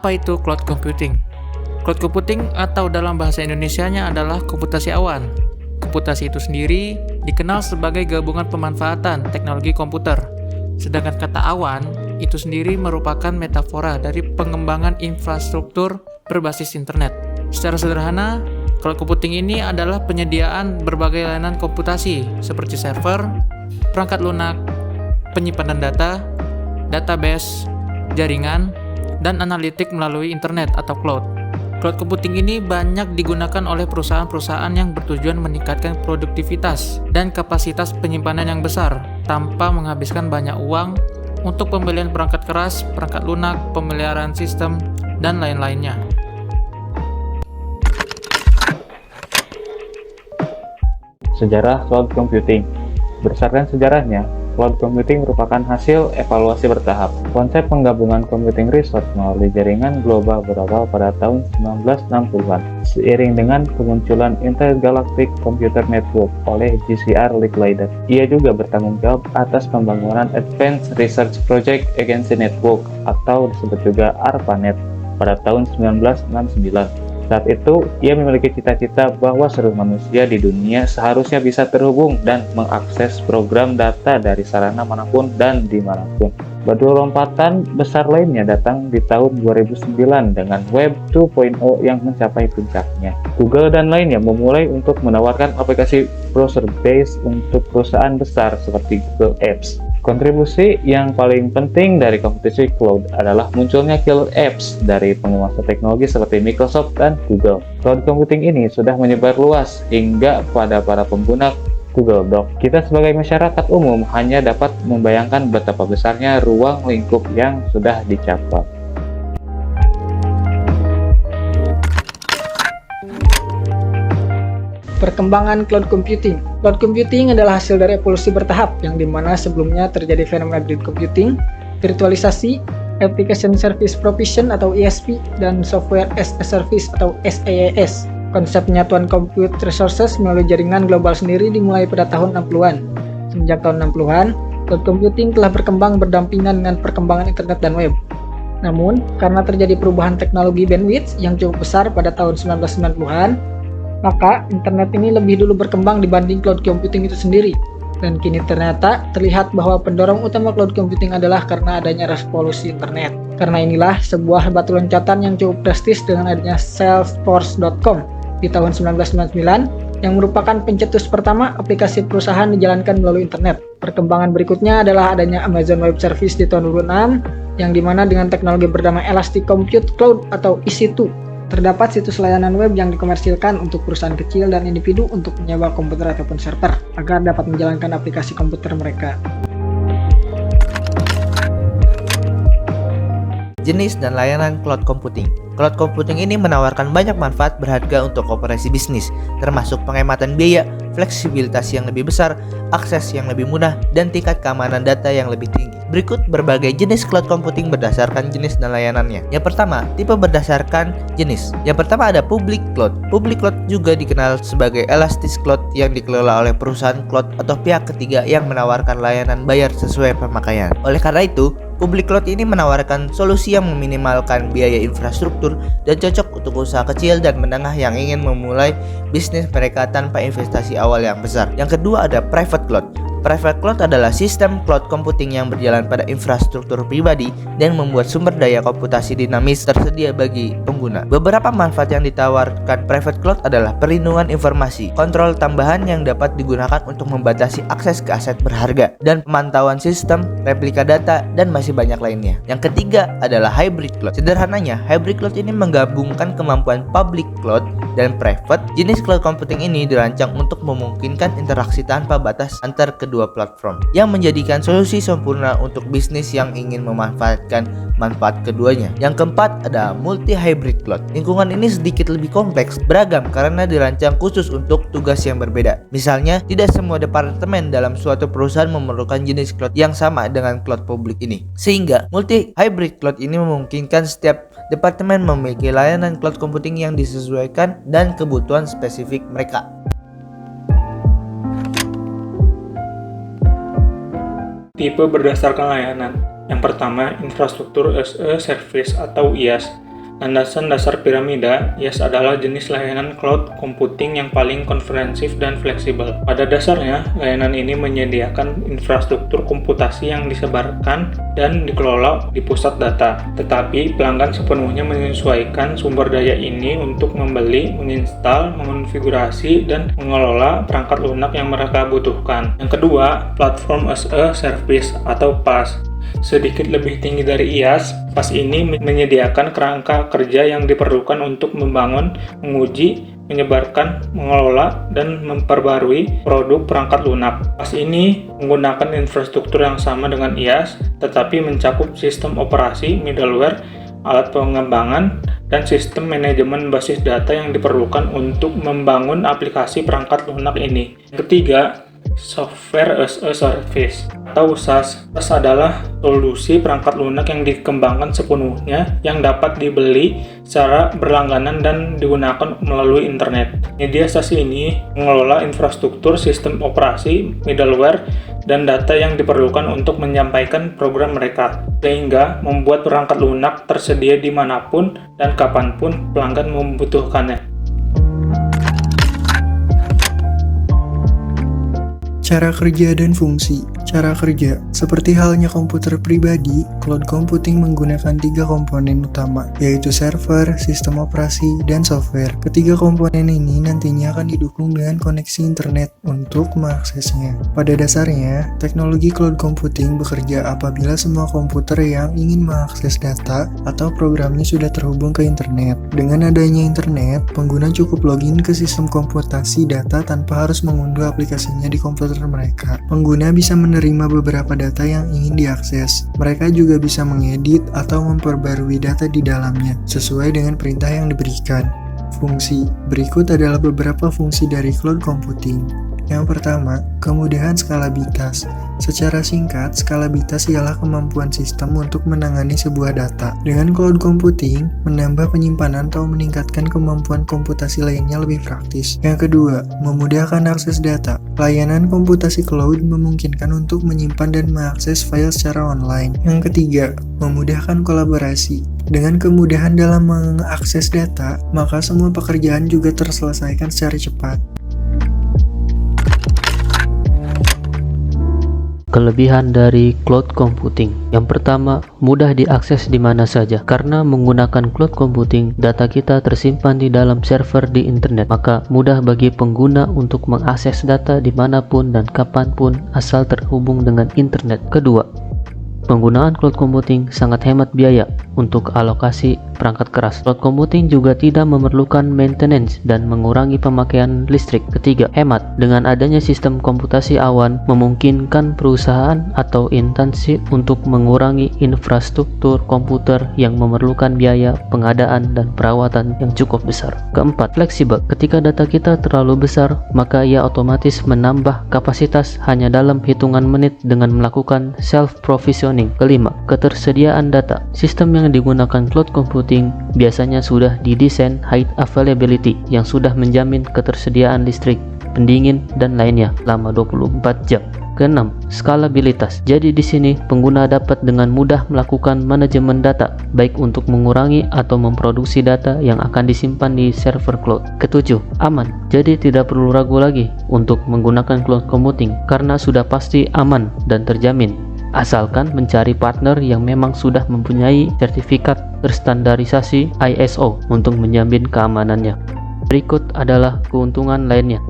Apa itu cloud computing? Cloud computing atau dalam bahasa Indonesianya adalah komputasi awan. Komputasi itu sendiri dikenal sebagai gabungan pemanfaatan teknologi komputer. Sedangkan kata awan itu sendiri merupakan metafora dari pengembangan infrastruktur berbasis internet. Secara sederhana, cloud computing ini adalah penyediaan berbagai layanan komputasi seperti server, perangkat lunak, penyimpanan data, database, jaringan, dan analitik melalui internet atau cloud. Cloud computing ini banyak digunakan oleh perusahaan-perusahaan yang bertujuan meningkatkan produktivitas dan kapasitas penyimpanan yang besar tanpa menghabiskan banyak uang untuk pembelian perangkat keras, perangkat lunak, pemeliharaan sistem, dan lain-lainnya. Sejarah cloud computing. Berdasarkan sejarahnya, cloud computing merupakan hasil evaluasi bertahap. Konsep penggabungan computing resource melalui jaringan global berawal pada tahun 1960-an, seiring dengan kemunculan Intergalactic Computer Network oleh JCR Licklider. Ia juga bertanggung jawab atas pembangunan Advanced Research Project Agency Network atau disebut juga ARPANET pada tahun 1969. Saat itu, ia memiliki cita-cita bahwa seluruh manusia di dunia seharusnya bisa terhubung dan mengakses program data dari sarana manapun dan dimanapun. Batu lompatan besar lainnya datang di tahun 2009 dengan Web 2.0 yang mencapai puncaknya. Google dan lainnya memulai untuk menawarkan aplikasi browser-based untuk perusahaan besar seperti Google Apps. Kontribusi yang paling penting dari kompetisi cloud adalah munculnya killer apps dari penguasa teknologi seperti Microsoft dan Google. Cloud computing ini sudah menyebar luas hingga pada para pengguna Google Doc. Kita sebagai masyarakat umum hanya dapat membayangkan betapa besarnya ruang lingkup yang sudah dicapai. Perkembangan cloud computing. Cloud computing adalah hasil dari evolusi bertahap yang dimana sebelumnya terjadi fenomena grid computing, virtualisasi, application service provision atau ESP, dan software as a service atau SaaS. Konsep penyatuan compute resources melalui jaringan global sendiri dimulai pada tahun 60-an. Semenjak tahun 60-an, cloud computing telah berkembang berdampingan dengan perkembangan internet dan web. Namun, karena terjadi perubahan teknologi bandwidth yang cukup besar pada tahun 1990-an, maka internet ini lebih dulu berkembang dibanding cloud computing itu sendiri. Dan kini ternyata terlihat bahwa pendorong utama cloud computing adalah karena adanya revolusi internet. Karena inilah sebuah batu loncatan yang cukup drastis dengan adanya Salesforce.com di tahun 1999 yang merupakan pencetus pertama aplikasi perusahaan dijalankan melalui internet. Perkembangan berikutnya adalah adanya Amazon Web Service di tahun 2006 yang dimana dengan teknologi bernama Elastic Compute Cloud atau EC2 terdapat situs layanan web yang dikomersilkan untuk perusahaan kecil dan individu untuk menyewa komputer ataupun server agar dapat menjalankan aplikasi komputer mereka. Jenis dan layanan cloud computing. Cloud computing ini menawarkan banyak manfaat berharga untuk operasi bisnis, termasuk penghematan biaya, fleksibilitas yang lebih besar, akses yang lebih mudah, dan tingkat keamanan data yang lebih tinggi. Berikut berbagai jenis cloud computing berdasarkan jenis dan layanannya. Yang pertama, tipe berdasarkan jenis. Yang pertama ada public cloud. Public cloud juga dikenal sebagai elastic cloud yang dikelola oleh perusahaan cloud atau pihak ketiga yang menawarkan layanan bayar sesuai pemakaian. Oleh karena itu, public cloud ini menawarkan solusi yang meminimalkan biaya infrastruktur dan cocok untuk usaha kecil dan menengah yang ingin memulai bisnis mereka tanpa investasi awal yang besar. Yang kedua ada private cloud. Private cloud adalah sistem cloud computing yang berjalan pada infrastruktur pribadi dan membuat sumber daya komputasi dinamis tersedia bagi pengguna. Beberapa manfaat yang ditawarkan private cloud adalah perlindungan informasi, kontrol tambahan yang dapat digunakan untuk membatasi akses ke aset berharga, dan pemantauan sistem, replika data, dan masih banyak lainnya. Yang ketiga adalah hybrid cloud. Sederhananya, hybrid cloud ini menggabungkan kemampuan public cloud dan private. Jenis cloud computing ini dirancang untuk memungkinkan interaksi tanpa batas antar kedua platform, yang menjadikan solusi sempurna untuk bisnis yang ingin memanfaatkan manfaat keduanya. Yang keempat ada multi hybrid cloud. Lingkungan ini sedikit lebih kompleks, beragam karena dirancang khusus untuk tugas yang berbeda. Misalnya, tidak semua departemen dalam suatu perusahaan memerlukan jenis cloud yang sama dengan cloud publik ini. Sehingga multi hybrid cloud ini memungkinkan setiap departemen memiliki layanan cloud computing yang disesuaikan dan kebutuhan spesifik mereka. Tipe berdasarkan layanan. Yang pertama, infrastruktur as a service atau IaaS. Landasan dasar piramida, IaaS adalah jenis layanan cloud computing yang paling komprehensif dan fleksibel. Pada dasarnya, layanan ini menyediakan infrastruktur komputasi yang disebarkan dan dikelola di pusat data. Tetapi pelanggan sepenuhnya menyesuaikan sumber daya ini untuk membeli, menginstal, mengonfigurasi, dan mengelola perangkat lunak yang mereka butuhkan. Yang kedua, Platform as a Service atau PaaS. Sedikit lebih tinggi dari IaaS, PaaS ini menyediakan kerangka kerja yang diperlukan untuk membangun, menguji, menyebarkan, mengelola, dan memperbarui produk perangkat lunak. PaaS ini menggunakan infrastruktur yang sama dengan IaaS, tetapi mencakup sistem operasi, middleware, alat pengembangan, dan sistem manajemen basis data yang diperlukan untuk membangun aplikasi perangkat lunak ini. Yang ketiga, Software as a Service atau SaaS. SaaS adalah solusi perangkat lunak yang dikembangkan sepenuhnya yang dapat dibeli secara berlangganan dan digunakan melalui internet. Penyedia SaaS ini mengelola infrastruktur, sistem operasi, middleware, dan data yang diperlukan untuk menyampaikan program mereka, sehingga membuat perangkat lunak tersedia dimanapun dan kapanpun pelanggan membutuhkannya. Cara kerja dan fungsi. Cara kerja. Seperti halnya komputer pribadi, cloud computing menggunakan 3 komponen utama, yaitu server, sistem operasi, dan software. Ketiga komponen ini nantinya akan didukung dengan koneksi internet untuk mengaksesnya. Pada dasarnya, teknologi cloud computing bekerja apabila semua komputer yang ingin mengakses data atau programnya sudah terhubung ke internet. Dengan adanya internet, pengguna cukup login ke sistem komputasi data tanpa harus mengunduh aplikasinya di komputer mereka. Pengguna bisa menerima beberapa data yang ingin diakses. Mereka juga bisa mengedit atau memperbarui data di dalamnya sesuai dengan perintah yang diberikan. Fungsi. Berikut adalah beberapa fungsi dari cloud computing. Yang pertama, kemudahan skalabilitas. Secara singkat, skalabilitas ialah kemampuan sistem untuk menangani sebuah data. Dengan cloud computing, menambah penyimpanan atau meningkatkan kemampuan komputasi lainnya lebih praktis. Yang kedua, memudahkan akses data. Layanan komputasi cloud memungkinkan untuk menyimpan dan mengakses file secara online. Yang ketiga, memudahkan kolaborasi. Dengan kemudahan dalam mengakses data, maka semua pekerjaan juga terselesaikan secara cepat. Kelebihan dari cloud computing. Yang pertama, mudah diakses di mana saja. Karena menggunakan cloud computing, data kita tersimpan di dalam server di internet, maka mudah bagi pengguna untuk mengakses data dimanapun dan kapanpun asal terhubung dengan internet. Kedua, penggunaan cloud computing sangat hemat biaya untuk alokasi perangkat keras. Cloud computing juga tidak memerlukan maintenance dan mengurangi pemakaian listrik. Ketiga, hemat. Dengan adanya sistem komputasi awan, memungkinkan perusahaan atau instansi untuk mengurangi infrastruktur komputer yang memerlukan biaya pengadaan dan perawatan yang cukup besar. Keempat, fleksibel. Ketika data kita terlalu besar, maka ia otomatis menambah kapasitas hanya dalam hitungan menit dengan melakukan self-provisioning. Kelima, ketersediaan data. Sistem yang digunakan cloud computing biasanya sudah didesain high availability yang sudah menjamin ketersediaan listrik, pendingin, dan lainnya selama 24 jam. Keenam, skalabilitas. Jadi di sini pengguna dapat dengan mudah melakukan manajemen data, baik untuk mengurangi atau memproduksi data yang akan disimpan di server cloud. Ketujuh, aman. Jadi tidak perlu ragu lagi untuk menggunakan cloud computing karena sudah pasti aman dan terjamin. Asalkan mencari partner yang memang sudah mempunyai sertifikat terstandarisasi ISO untuk menjamin keamanannya. Berikut adalah keuntungan lainnya.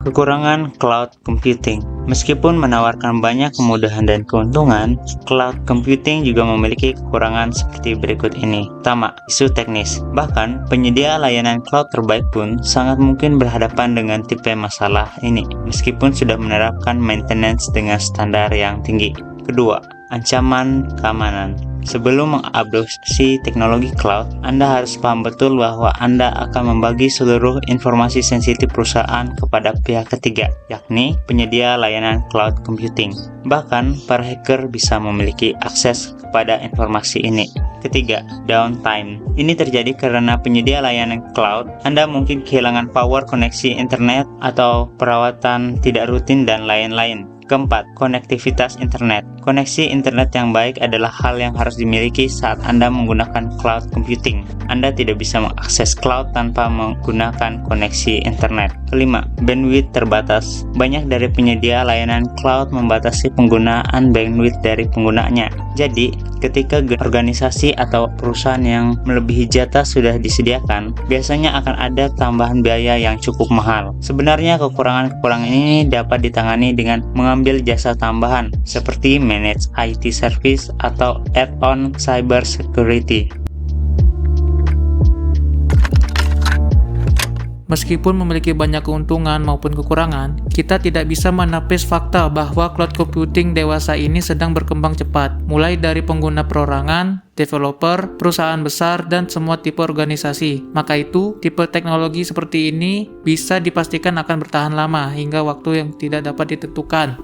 Kekurangan cloud computing. Meskipun menawarkan banyak kemudahan dan keuntungan, cloud computing juga memiliki kekurangan seperti berikut ini. Pertama, isu teknis. Bahkan, penyedia layanan cloud terbaik pun sangat mungkin berhadapan dengan tipe masalah ini, meskipun sudah menerapkan maintenance dengan standar yang tinggi. Kedua, ancaman keamanan. Sebelum mengadopsi teknologi cloud, Anda harus paham betul bahwa Anda akan membagi seluruh informasi sensitif perusahaan kepada pihak ketiga, yakni penyedia layanan cloud computing. Bahkan, para hacker bisa memiliki akses kepada informasi ini. Ketiga, downtime. Ini terjadi karena penyedia layanan cloud, Anda mungkin kehilangan power koneksi internet atau perawatan tidak rutin dan lain-lain. Keempat, konektivitas internet. Koneksi internet yang baik adalah hal yang harus dimiliki saat Anda menggunakan cloud computing. Anda tidak bisa mengakses cloud tanpa menggunakan koneksi internet. Kelima, bandwidth terbatas. Banyak dari penyedia layanan cloud membatasi penggunaan bandwidth dari penggunanya. Jadi, ketika organisasi atau perusahaan yang melebihi jatah sudah disediakan, biasanya akan ada tambahan biaya yang cukup mahal. Sebenarnya kekurangan-kekurangan ini dapat ditangani dengan mengambil jasa tambahan seperti managed IT service atau add-on cyber security. Meskipun memiliki banyak keuntungan maupun kekurangan, kita tidak bisa menepis fakta bahwa cloud computing dewasa ini sedang berkembang cepat, mulai dari pengguna perorangan, developer, perusahaan besar, dan semua tipe organisasi. Maka itu, tipe teknologi seperti ini bisa dipastikan akan bertahan lama hingga waktu yang tidak dapat ditentukan.